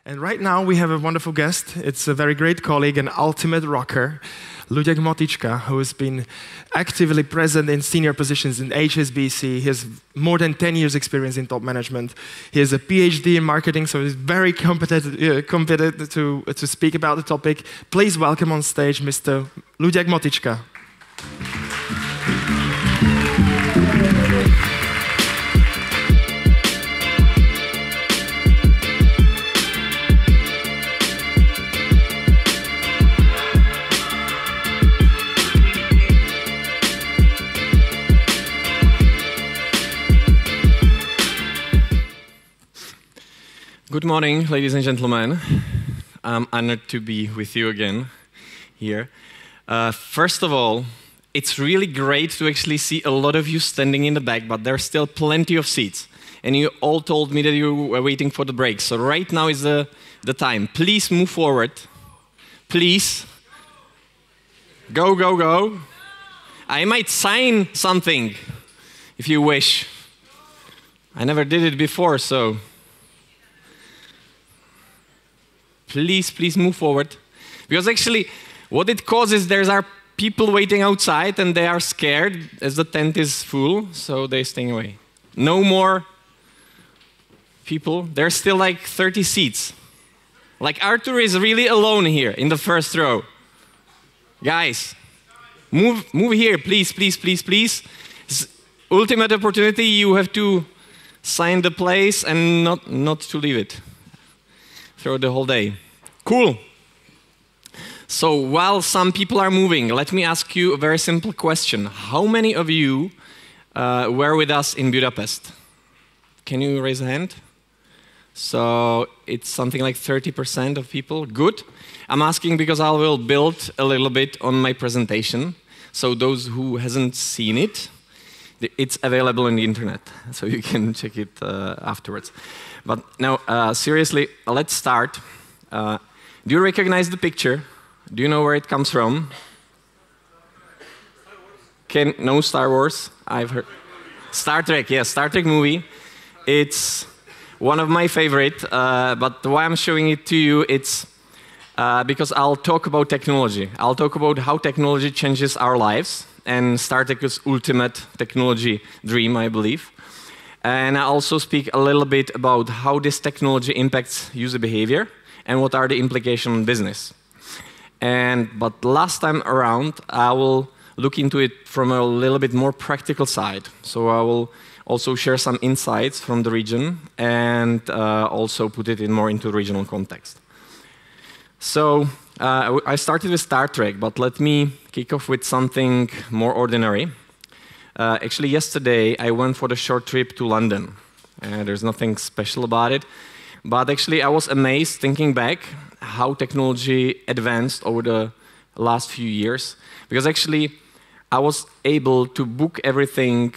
And right now we have a wonderful guest. It's a very great colleague, an ultimate rocker, Luděk Motyčka, who has been actively present in senior positions in HSBC. He has more than 10 years experience in top management. He has a PhD in marketing, so he's very competent to speak about the topic. Please welcome on stage Mr. Luděk Motyčka. Good morning, ladies and gentlemen. I'm honored to be with you again here. First of all, it's really great to actually see a lot of you standing in the back, but there's still plenty of seats. And you all told me that you were waiting for the break. So right now is the time. Please move forward. Please. Go, go, go. I might sign something if you wish. I never did it before, so please move forward. Because actually, what it causes, there are people waiting outside and they are scared as the tent is full, so they're staying away. No more people. There's still like 30 seats. Like Arthur is really alone here in the first row. Guys, move here, please. It's ultimate opportunity. You have to sign the place and not to leave it throughout the whole day. Cool. So while some people are moving, let me ask you a very simple question. How many of you were with us in Budapest? Can you raise a hand? So it's something like 30% of people. Good. I'm asking because I will build a little bit on my presentation. So those who hasn't seen it, it's available on the internet, so you can check it afterwards. But now, seriously, let's start. Do you recognize the picture? Do you know where it comes from? No Star Wars? I've heard. Star Trek, yes, Star Trek movie. It's one of my favorite, but why I'm showing it to you, it's because I'll talk about technology. I'll talk about how technology changes our lives, and Star Trek is ultimate technology dream, I believe. And I also speak a little bit about how this technology impacts user behavior and what are the implications on business. But last time around, I will look into it from a little bit more practical side. So I will also share some insights from the region and also put it in more into regional context. So I started with Star Trek, but let me kick off with something more ordinary. Actually, yesterday, I went for the short trip to London. There's nothing special about it. But actually, I was amazed, thinking back, how technology advanced over the last few years. Because actually, I was able to book everything,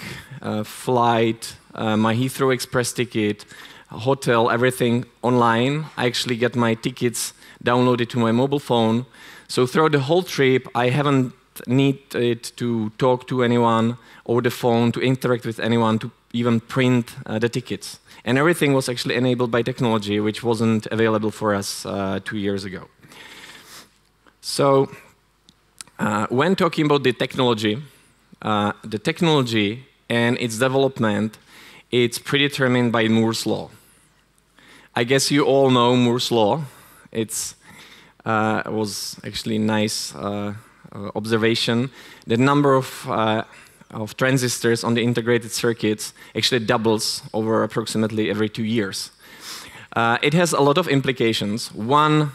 flight, my Heathrow Express ticket, hotel, everything online. I actually get my tickets downloaded to my mobile phone. So throughout the whole trip, I haven't needed to talk to anyone over the phone, to interact with anyone, to even print the tickets. And everything was actually enabled by technology, which wasn't available for us 2 years ago. So when talking about the technology and its development, it's predetermined by Moore's law. I guess you all know Moore's law. It was actually a nice observation. The number of transistors on the integrated circuits actually doubles over approximately every 2 years. It has a lot of implications. One,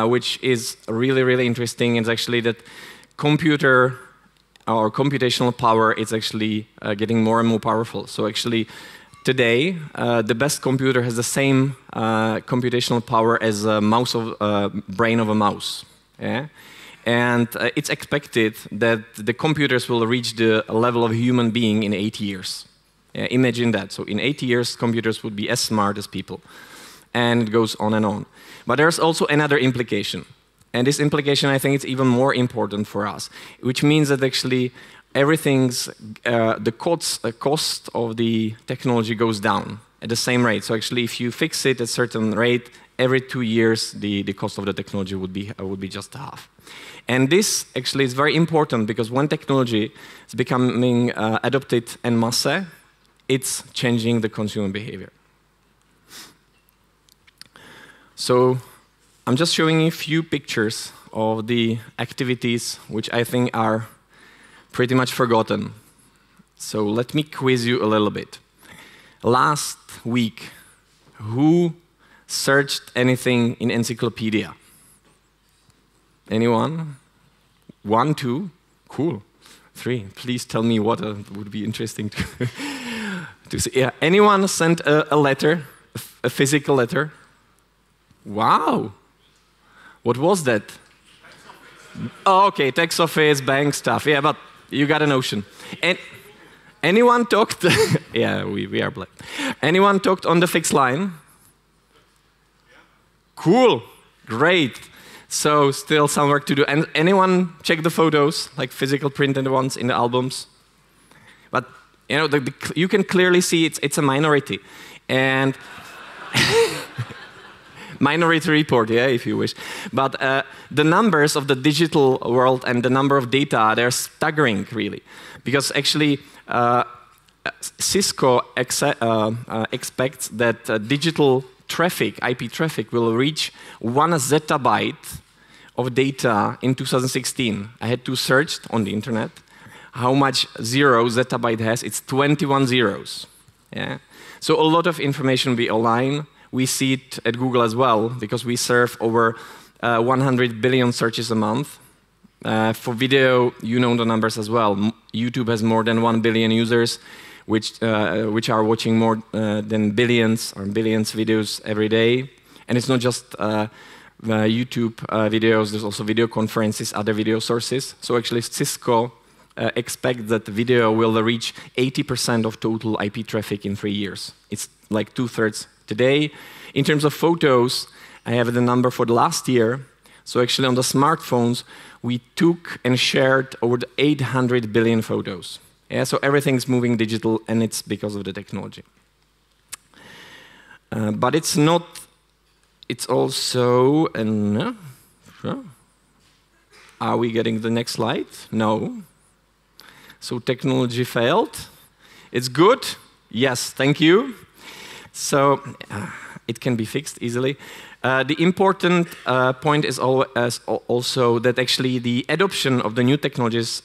which is really interesting, is actually that computational power is actually getting more and more powerful. So actually, today, the best computer has the same computational power as a brain of a mouse. Yeah? And it's expected that the computers will reach the level of a human being in 8 years. Imagine that. So in 8 years, computers would be as smart as people. And it goes on and on. But there's also another implication. And this implication, I think, is even more important for us, which means that actually the cost of the technology goes down at the same rate. So actually, if you fix it at a certain rate, every 2 years, the cost of the technology would be just half. And this actually is very important because when technology is becoming adopted en masse, it's changing the consumer behavior. So I'm just showing you a few pictures of the activities which I think are pretty much forgotten. So let me quiz you a little bit. Last week, who searched anything in encyclopedia? Anyone? 1, 2? Cool. 3. Please tell me what would be interesting to see. Yeah. Anyone sent a letter, a physical letter? Wow. What was that? Oh, okay, tax office, bank stuff. Yeah, but you got a notion. And anyone talked? Yeah, we are black. Anyone talked on the fixed line? Cool. Great. So still some work to do. And anyone check the photos, like physical printed ones in the albums? But you know, you can clearly see it's a minority. And Minority Report, yeah, if you wish. But the numbers of the digital world and the number of data, they're staggering, really. Because actually, Cisco expects that digital traffic, IP traffic, will reach 1 zettabyte of data in 2016. I had to search on the internet how much zettabyte has. It's 21 zeros. Yeah? So a lot of information will be online. We see it at Google as well, because we serve over 100 billion searches a month. For video, you know the numbers as well. YouTube has more than 1 billion users, which are watching more than billions videos every day. And it's not just YouTube videos, there's also video conferences, other video sources. So actually Cisco expects that video will reach 80% of total IP traffic in 3 years. It's like 2/3 today. In terms of photos, I have the number for the last year. So actually on the smartphones, we took and shared over 800 billion photos. Yeah, so everything's moving digital, and it's because of the technology. But it's not, it's also, are we getting the next slide? No. So technology failed. It's good. Yes, thank you. So it can be fixed easily. The important point is also that actually the adoption of the new technologies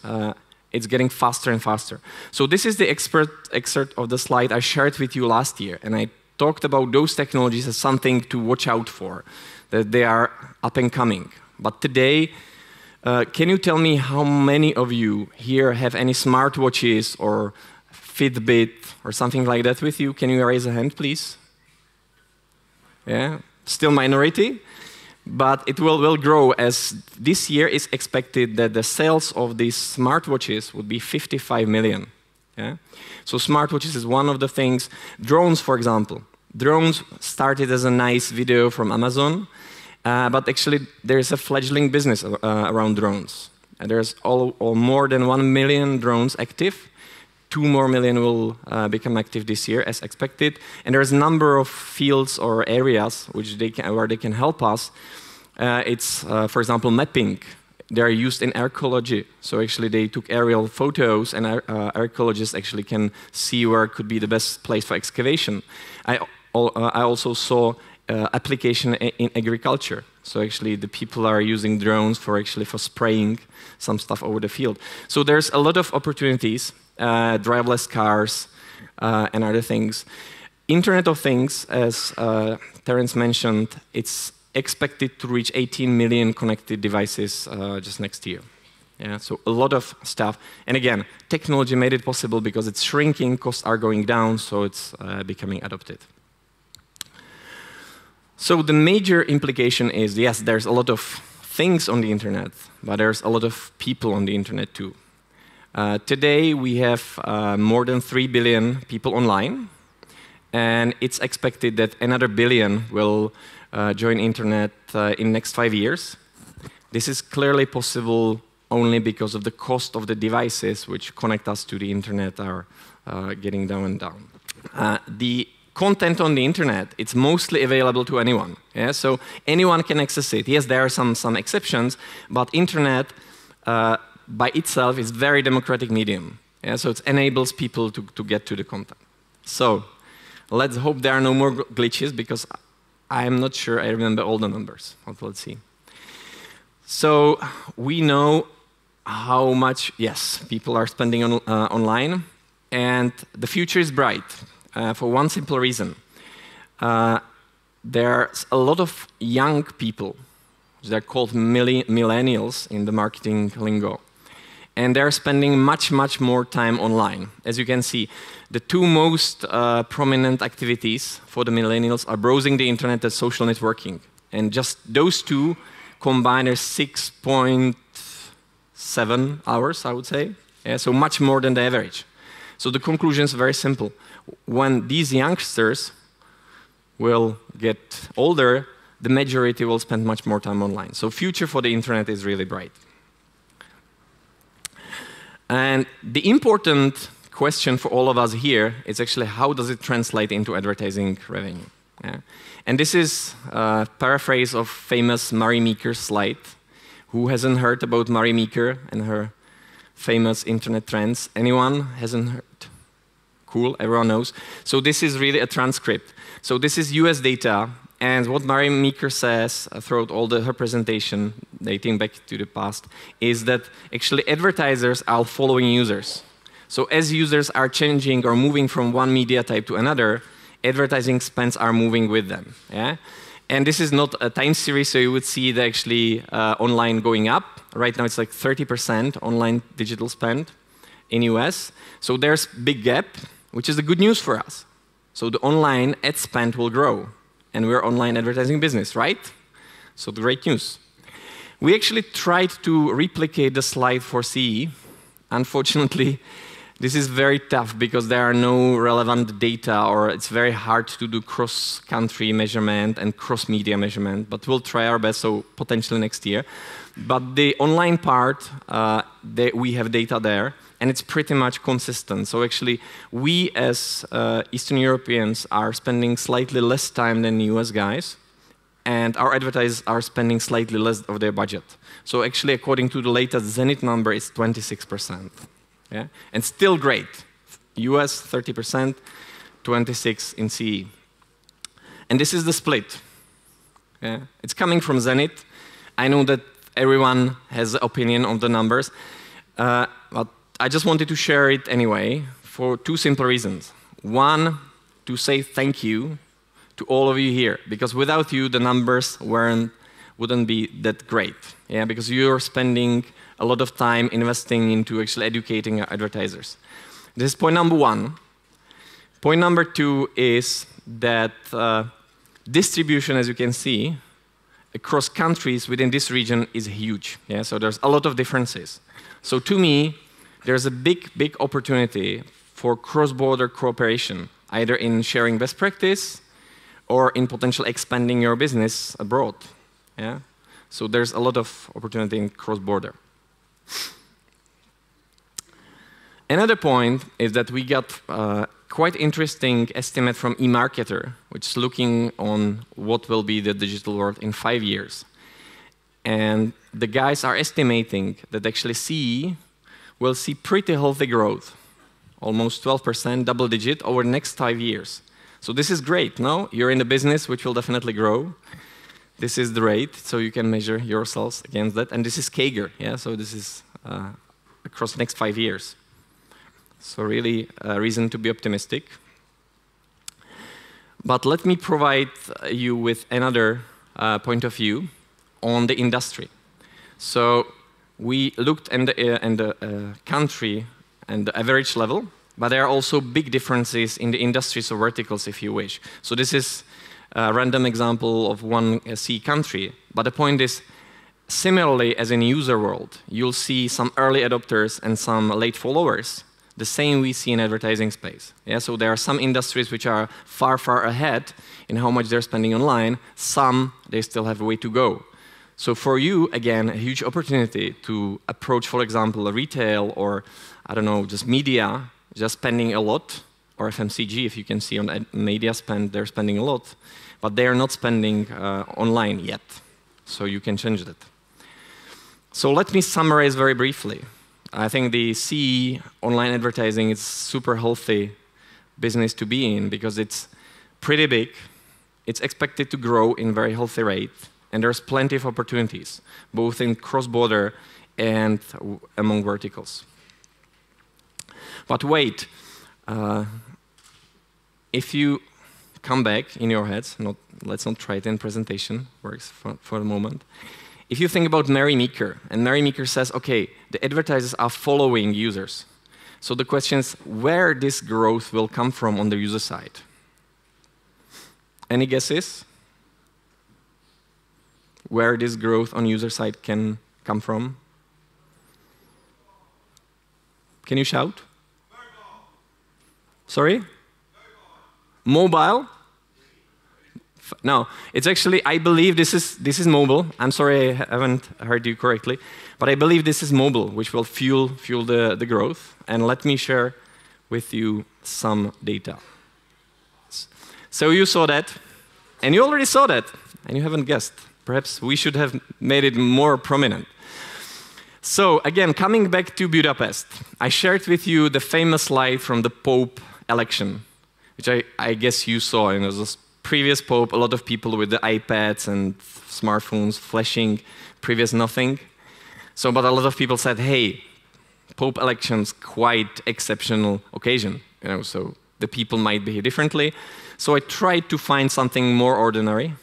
it's getting faster and faster. So this is the excerpt of the slide I shared with you last year, and I talked about those technologies as something to watch out for, that they are up and coming. But today, can you tell me how many of you here have any smartwatches or Fitbit or something like that with you? Can you raise a hand, please? Yeah, still minority, but it will grow, as this year is expected that the sales of these smartwatches would be 55 million. Yeah? So smartwatches is one of the things. Drones, for example. Drones started as a nice video from Amazon, but actually there's a fledgling business around drones. And there's more than 1 million drones active. 2 more million will become active this year, as expected. And there's a number of fields or areas where they can help us. It's, for example, mapping. They are used in archaeology. So actually they took aerial photos, and archaeologists actually can see where could be the best place for excavation. I also saw application in agriculture. So actually the people are using drones for spraying some stuff over the field. So there's a lot of opportunities. Driverless cars, and other things. Internet of Things, as Terence mentioned, it's expected to reach 18 million connected devices just next year. Yeah, so a lot of stuff. And again, technology made it possible because it's shrinking, costs are going down, so it's becoming adopted. So the major implication is, yes, there's a lot of things on the internet, but there's a lot of people on the internet too. Today, we have more than 3 billion people online, and it's expected that another billion will join internet in the next 5 years. This is clearly possible only because of the cost of the devices which connect us to the internet are getting down and down. The content on the internet, it's mostly available to anyone. Yeah? So anyone can access it. Yes, there are some exceptions, but internet by itself is very democratic medium. Yeah? So it enables people to get to the content. So let's hope there are no more glitches, because I'm not sure I remember all the numbers. But let's see. So we know how much, yes, people are spending online, and the future is bright for one simple reason. There's a lot of young people, they're called millennials in the marketing lingo, and they're spending much, much more time online. As you can see, the two most prominent activities for the millennials are browsing the internet and social networking. And just those two combined are 6.7 hours, I would say. Yeah, so much more than the average. So the conclusion is very simple. When these youngsters will get older, the majority will spend much more time online. So future for the internet is really bright. And the important question for all of us here is actually, how does it translate into advertising revenue? Yeah. And this is a paraphrase of famous Marie Meeker's slide. Who hasn't heard about Marie Meeker and her famous internet trends? Anyone hasn't heard? Cool, everyone knows. So this is really a transcript. So this is US data, and what Marie Meeker says throughout all her presentation, dating back to the past, is that actually advertisers are following users. So as users are changing or moving from one media type to another, advertising spends are moving with them. Yeah? And this is not a time series, so you would see that actually online going up. Right now it's like 30% online digital spend in US. So there's big gap, which is the good news for us. So the online ad spend will grow. And we're online advertising business, right? So the great news. We actually tried to replicate the slide for CE. Unfortunately, this is very tough because there are no relevant data, or it's very hard to do cross-country measurement and cross-media measurement, but we'll try our best, so potentially next year. But the online part, we have data there, and it's pretty much consistent. So actually, we as Eastern Europeans are spending slightly less time than US guys, and our advertisers are spending slightly less of their budget. So actually, according to the latest Zenit number, it's 26%. Yeah? And still great. US 30%, 26 in CE. And this is the split. Yeah? It's coming from Zenit. I know that everyone has an opinion on the numbers, but I just wanted to share it anyway for two simple reasons. One, to say thank you to all of you here, because without you, the numbers wouldn't be that great. Yeah? Because you're spending a lot of time investing into actually educating our advertisers. This is point number one. Point number two is that distribution, as you can see, across countries within this region is huge. Yeah? So there's a lot of differences. So to me, there's a big, big opportunity for cross-border cooperation, either in sharing best practice or in potential expanding your business abroad. Yeah? So there's a lot of opportunity in cross-border. Another point is that we got quite interesting estimate from eMarketer, which is looking on what will be the digital world in 5 years. And the guys are estimating that actually CE will see pretty healthy growth, almost 12%, double digit, over the next 5 years. So this is great, no? You're in a business which will definitely grow. This is the rate, so you can measure yourselves against that. And this is CAGR, yeah? So this is across the next 5 years. So really a reason to be optimistic. But let me provide you with another point of view on the industry. So we looked in the country and the average level, but there are also big differences in the industries or verticals, if you wish. So this is a random example of one CE country, but the point is, similarly as in user world, you'll see some early adopters and some late followers. The same we see in advertising space. Yeah, so there are some industries which are far, far ahead in how much they're spending online. Some, they still have a way to go. So for you, again, a huge opportunity to approach, for example, a retail or, I don't know, just media, just spending a lot or FMCG, if you can see on media spend, they're spending a lot, but they are not spending online yet. So you can change that. So let me summarize very briefly. I think the CE online advertising is super healthy business to be in because it's pretty big. It's expected to grow in very healthy rate, and there's plenty of opportunities, both in cross-border and among verticals. But wait, if you come back in your heads, let's not try it in presentation, works for the moment. If you think about Mary Meeker, and Mary Meeker says, okay, the advertisers are following users. So the question is where this growth will come from on the user side. Any guesses? Where this growth on user side can come from? Can you shout? Sorry? Mobile? No, it's actually, I believe this is mobile. I'm sorry I haven't heard you correctly. But I believe this is mobile, which will fuel the growth. And let me share with you some data. So you saw that, and you already saw that, and you haven't guessed. Perhaps we should have made it more prominent. So again, coming back to Budapest, I shared with you the famous slide from the Pope election, which I guess you saw. And it was this previous Pope, a lot of people with the iPads and smartphones flashing, previous nothing. So, but a lot of people said, hey, Pope elections, quite exceptional occasion. So the people might behave differently. So I tried to find something more ordinary.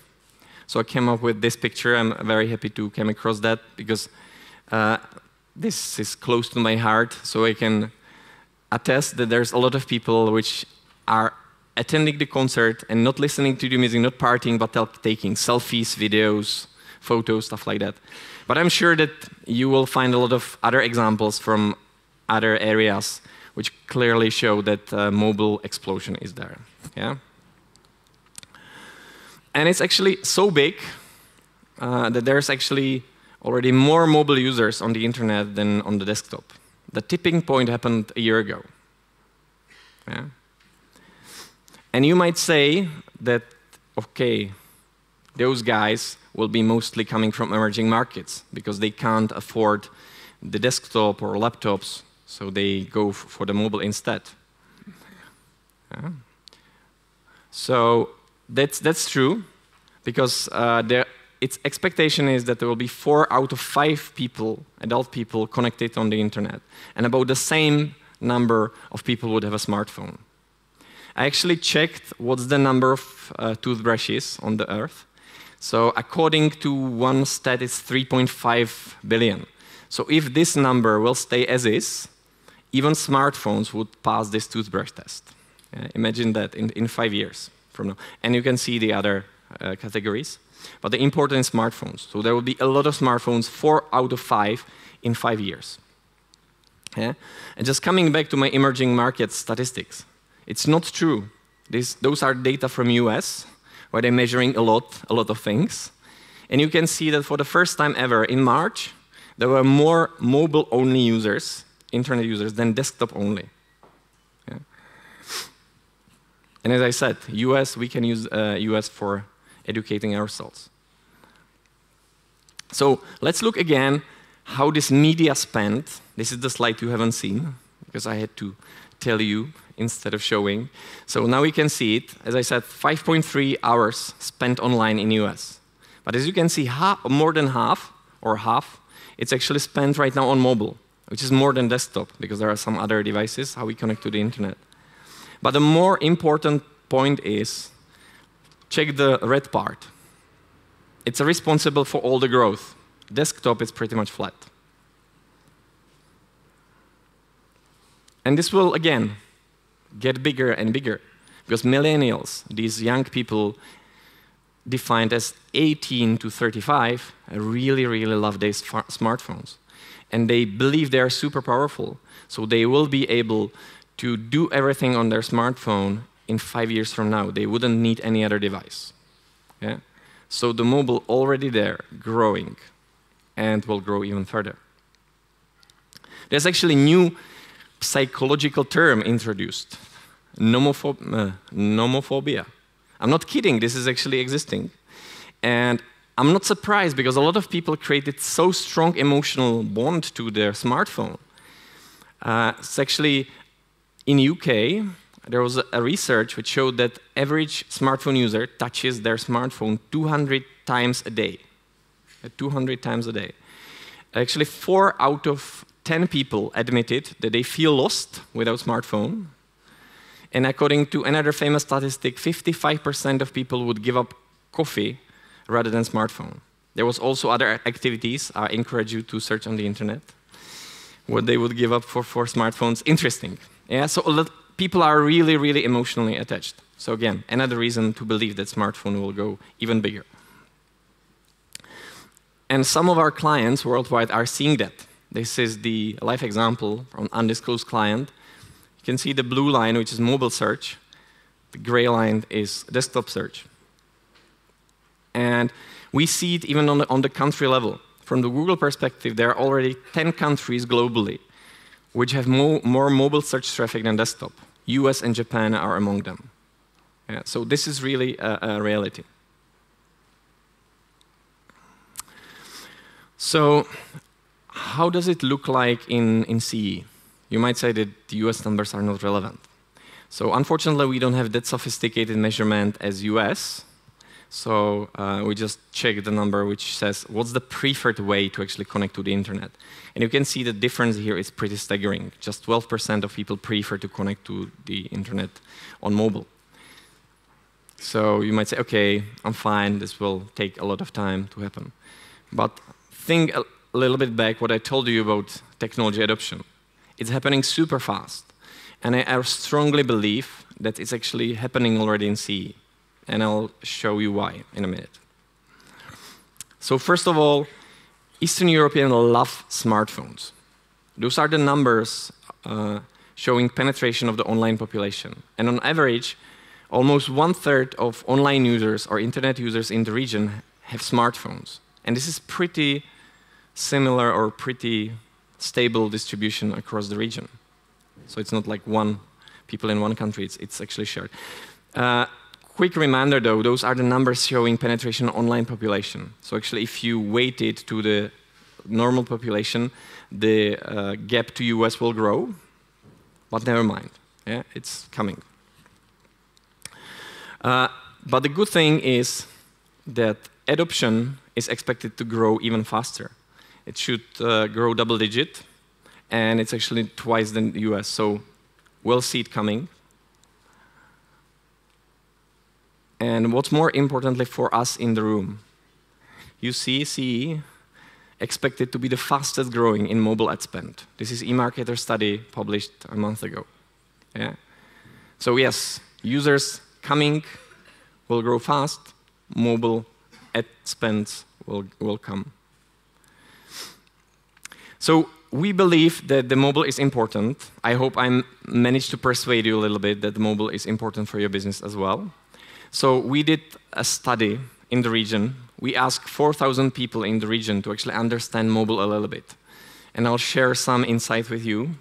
So I came up with this picture. I'm very happy to come across that because this is close to my heart. So I can attest that there's a lot of people which are attending the concert and not listening to the music, not partying, but taking selfies, videos, photos, stuff like that. But I'm sure that you will find a lot of other examples from other areas which clearly show that mobile explosion is there. Yeah? And it's actually so big that there's actually already more mobile users on the internet than on the desktop. The tipping point happened a year ago. Yeah? And you might say that, okay, those guys will be mostly coming from emerging markets because they can't afford the desktop or laptops, so they go for the mobile instead. Yeah. So that's true because its expectation is that there will be 4 out of 5 people, adult people, connected on the internet, and about the same number of people would have a smartphone. I actually checked what's the number of toothbrushes on the earth. So according to one stat, it's 3.5 billion. So if this number will stay as is, even smartphones would pass this toothbrush test. Imagine that in 5 years from now. And you can see the other categories. But the important is smartphones. So there will be a lot of smartphones, 4 out of 5 in 5 years. Yeah? And just coming back to my emerging market statistics, it's not true. Those are data from US, where they're measuring a lot of things. And you can see that for the first time ever, in March, there were more mobile-only users, internet users, than desktop-only. Yeah. And as I said, US, we can use US for educating ourselves. So let's look again how this media spend, this is the slide you haven't seen, because I had to tell you instead of showing. So now we can see it. As I said, 5.3 hours spent online in US. But as you can see, more than half, it's actually spent right now on mobile, which is more than desktop, because there are some other devices, how we connect to the internet. But the more important point is, check the red part. It's responsible for all the growth. Desktop is pretty much flat. And this will, again, get bigger and bigger, because millennials, these young people defined as 18 to 35, really, really love their smartphones. And they believe they are super powerful, so they will be able to do everything on their smartphone in 5 years from now. They wouldn't need any other device. Yeah? So the mobile already there, growing, and will grow even further. There's actually new psychological term introduced. nomophobia. I'm not kidding, this is actually existing. And I'm not surprised because a lot of people created so strong emotional bond to their smartphone. It's actually, in UK, there was a research which showed that average smartphone user touches their smartphone 200 times a day. 200 times a day. Actually, 4 out of 10 people admitted that they feel lost without smartphone. And according to another famous statistic, 55% of people would give up coffee rather than smartphone. There was also other activities. I encourage you to search on the internet what they would give up for smartphones. Interesting. Yeah, so people are really, really emotionally attached. So again, another reason to believe that smartphone will go even bigger. And some of our clients worldwide are seeing that. This is the live example from an undisclosed client. You can see the blue line, which is mobile search. The gray line is desktop search. And we see it even on the country level. From the Google perspective, there are already 10 countries globally which have more mobile search traffic than desktop. US and Japan are among them. Yeah, so this is really a reality. So how does it look like in CE? You might say that the US numbers are not relevant. So unfortunately, we don't have that sophisticated measurement as US. So we just check the number which says what's the preferred way to actually connect to the internet. And you can see the difference here is pretty staggering. Just 12% of people prefer to connect to the internet on mobile. So you might say, okay, I'm fine, this will take a lot of time to happen. But think a little bit back what I told you about technology adoption. It's happening super fast. And I strongly believe that it's actually happening already in CE. And I'll show you why in a minute. So first of all, Eastern Europeans love smartphones. Those are the numbers showing penetration of the online population. And on average, almost 1/3 of online users or internet users in the region have smartphones. And this is pretty similar or pretty stable distribution across the region. So it's not like people in one country, it's actually shared. Quick reminder though, those are the numbers showing penetration online population. So actually if you weight it to the normal population, the gap to US will grow, but never mind, yeah, it's coming. But the good thing is that adoption is expected to grow even faster. It should grow double-digit, and it's actually twice the US, so we'll see it coming. And what's more importantly for us in the room, you see CE expected to be the fastest growing in mobile ad spend. This is eMarketer study published a month ago. Yeah? So yes, users coming will grow fast, mobile ad spends will come. So we believe that the mobile is important. I hope I managed to persuade you a little bit that the mobile is important for your business as well. So we did a study in the region. We asked 4,000 people in the region to actually understand mobile a little bit. And I'll share some insight with you.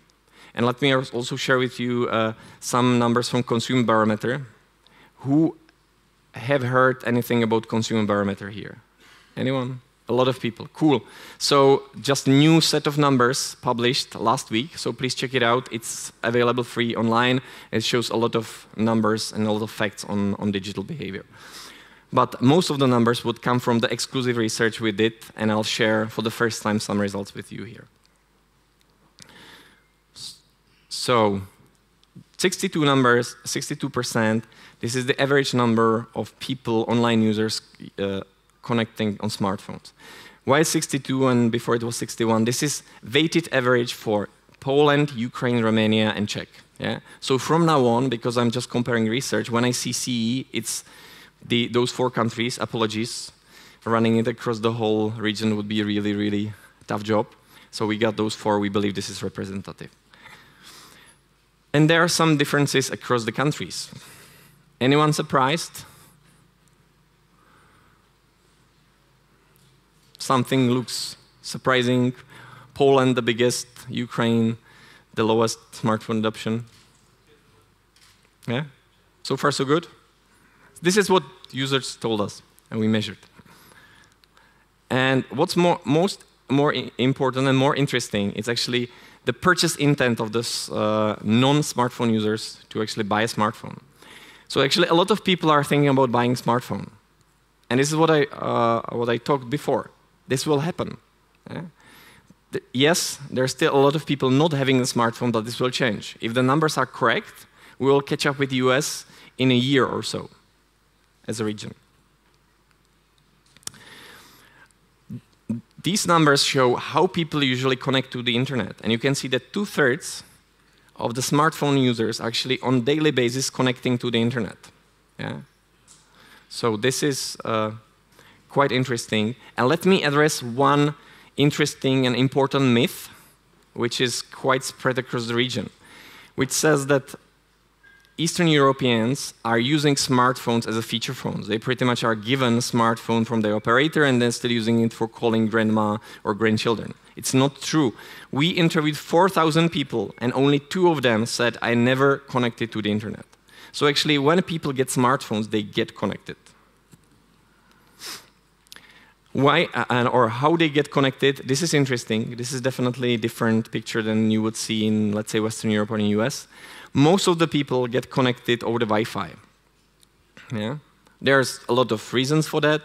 And let me also share with you some numbers from Consumer Barometer. Who have heard anything about Consumer Barometer here? Anyone? A lot of people. Cool. So just a new set of numbers published last week. So please check it out. It's available free online. It shows a lot of numbers and a lot of facts on digital behavior. But most of the numbers would come from the exclusive research we did, and I'll share for the first time some results with you here. So 62%, this is the average number of people, online users, connecting on smartphones. Why 62 and before it was 61? This is weighted average for Poland, Ukraine, Romania, and Czech. Yeah? So from now on, because I'm just comparing research, when I see CE, it's those 4 countries. Apologies. Running it across the whole region would be a really, really tough job. So we got those 4. We believe this is representative. And there are some differences across the countries. Anyone surprised? Something looks surprising. Poland, the biggest. Ukraine, the lowest smartphone adoption. Yeah? So far, so good? This is what users told us, and we measured. And what's more important and more interesting is actually the purchase intent of this non-smartphone users to actually buy a smartphone. So actually, a lot of people are thinking about buying a smartphone. And this is what I talked before. This will happen. Yeah? Yes, there's still a lot of people not having a smartphone, but this will change. If the numbers are correct, we will catch up with the US in a year or so as a region. These numbers show how people usually connect to the internet. And you can see that 2/3 of the smartphone users are actually on a daily basis connecting to the internet. Yeah? So this is quite interesting. And let me address one interesting and important myth, which is quite spread across the region, which says that Eastern Europeans are using smartphones as a feature phones. They pretty much are given a smartphone from their operator and then still using it for calling grandma or grandchildren. It's not true. We interviewed 4,000 people, and only 2 of them said, I never connected to the internet. So actually, when people get smartphones, they get connected. Why or how they get connected, this is interesting. This is definitely a different picture than you would see in, let's say, Western Europe or in the US. Most of the people get connected over the Wi-Fi. Yeah? There's a lot of reasons for that.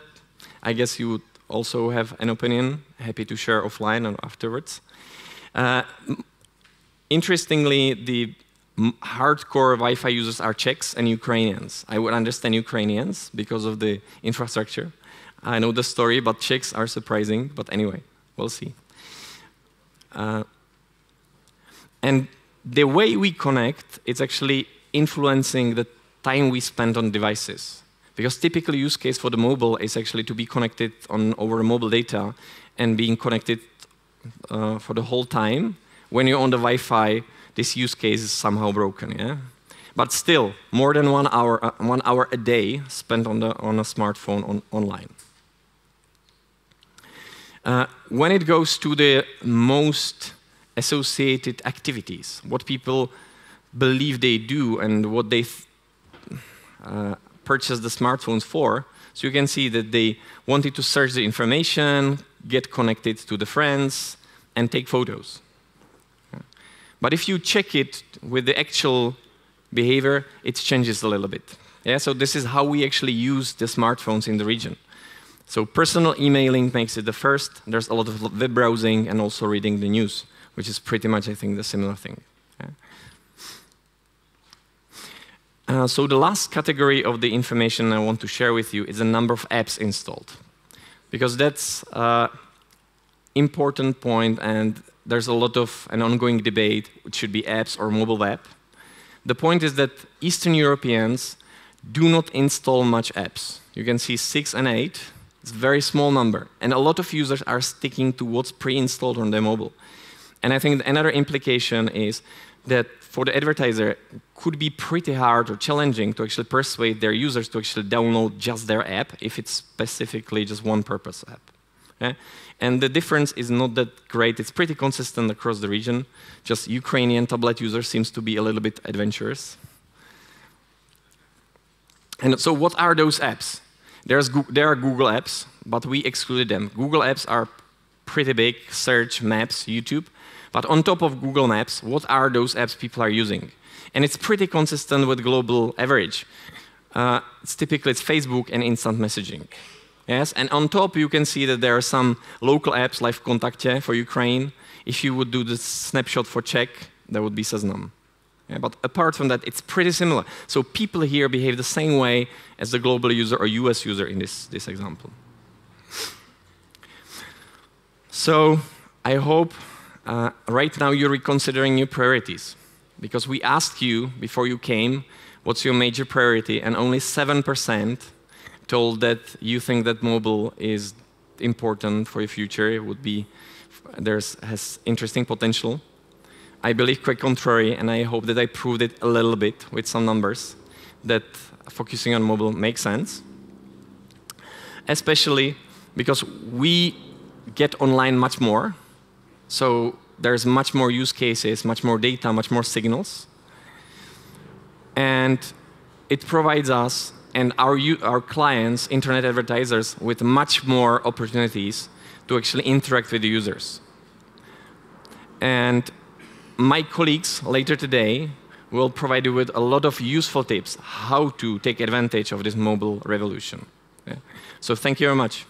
I guess you would also have an opinion. Happy to share offline and afterwards. Interestingly, the hardcore Wi-Fi users are Czechs and Ukrainians. I would understand Ukrainians because of the infrastructure. I know the story, but Czechs are surprising. But anyway, we'll see. And the way we connect, it's actually influencing the time we spend on devices. Because typical use case for the mobile is actually to be connected over mobile data and being connected for the whole time. When you're on the Wi-Fi, this use case is somehow broken. Yeah? But still, more than 1 hour a day spent on a smartphone online. When it goes to the most associated activities, what people believe they do and what they purchase the smartphones for, so you can see that they wanted to search the information, get connected to the friends, and take photos. But if you check it with the actual behavior, it changes a little bit. Yeah, so this is how we actually use the smartphones in the region. So personal emailing makes it the first. There's a lot of web browsing and also reading the news, which is pretty much, I think, the similar thing. Yeah. So the last category of the information I want to share with you is the number of apps installed. Because that's an important point, and there's a lot of an ongoing debate, which should be apps or mobile web. The point is that Eastern Europeans do not install much apps. You can see 6 and 8. It's a very small number. And a lot of users are sticking to what's pre-installed on their mobile. And I think another implication is that for the advertiser, it could be pretty hard or challenging to actually persuade their users to actually download just their app if it's specifically just one-purpose app. Okay? And the difference is not that great. It's pretty consistent across the region. Just Ukrainian tablet users seems to be a little bit adventurous. And so what are those apps? There are Google apps, but we excluded them. Google apps are pretty big: search, maps, YouTube. But on top of Google Maps, what are those apps people are using? And it's pretty consistent with global average. Typically, it's Facebook and instant messaging. Yes, and on top, you can see that there are some local apps like Kontakte for Ukraine. If you would do the snapshot for Czech, that would be Seznam. Yeah, but apart from that, it's pretty similar. So people here behave the same way as the global user or US user in this example. So I hope right now you're reconsidering your priorities. Because we asked you before you came, what's your major priority? And only 7% told that you think that mobile is important for your future. It would be, has interesting potential. I believe quite contrary, and I hope that I proved it a little bit with some numbers, that focusing on mobile makes sense. Especially because we get online much more. So there's much more use cases, much more data, much more signals. And it provides us and our clients, internet advertisers, with much more opportunities to actually interact with the users. And my colleagues later today will provide you with a lot of useful tips how to take advantage of this mobile revolution. Yeah. So thank you very much.